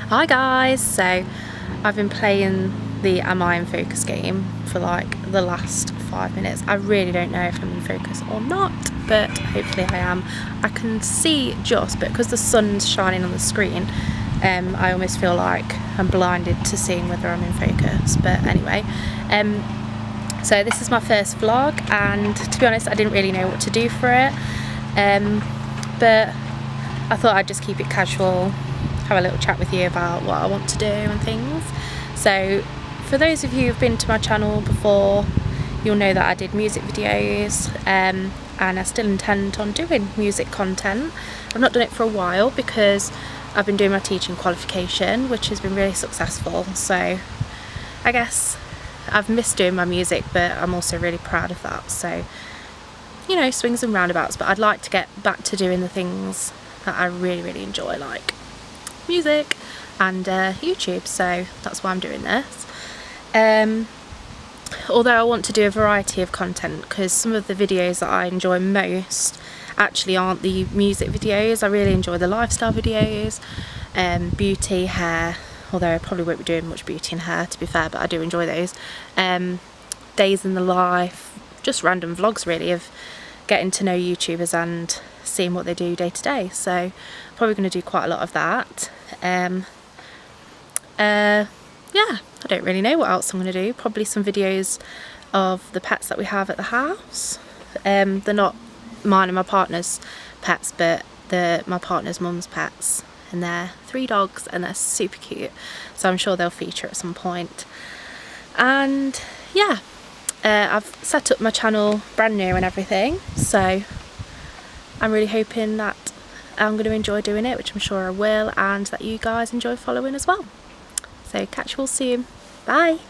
Hi guys, so I've been playing the Am I in Focus game for like the last 5 minutes. I really don't know if I'm in focus or not, but hopefully I am. I can see just, but because the sun's shining on the screen, I almost feel like I'm blinded to seeing whether I'm in focus. But anyway, so this is my first vlog, and to be honest I didn't really know what to do for it, but I thought I'd just keep it casual, have a little chat with you about what I want to do and things. So for those of you who've been to my channel before, you'll know that I did music videos, and I still intend on doing music content. I've not done it for a while because I've been doing my teaching qualification, which has been really successful, so I guess I've missed doing my music, but I'm also really proud of that. So, you know, swings and roundabouts, but I'd like to get back to doing the things that I really enjoy, like music and YouTube, so that's why I'm doing this. Although I want to do a variety of content, because some of the videos that I enjoy most actually aren't the music videos. I really enjoy the lifestyle videos, beauty, hair, although I probably won't be doing much beauty and hair to be fair, but I do enjoy those. Days in the life, just random vlogs really of getting to know YouTubers and seeing what they do day to day, so probably going to do quite a lot of that. Yeah, I don't really know what else I'm going to do. Probably some videos of the pets that we have at the house. They're not mine and my partner's pets, but my partner's mum's pets, and they're 3 dogs and they're super cute, so I'm sure they'll feature at some point. And yeah, I've set up my channel brand new and everything, so I'm really hoping that I'm going to enjoy doing it, which I'm sure I will, and that you guys enjoy following as well. So catch you all soon. Bye.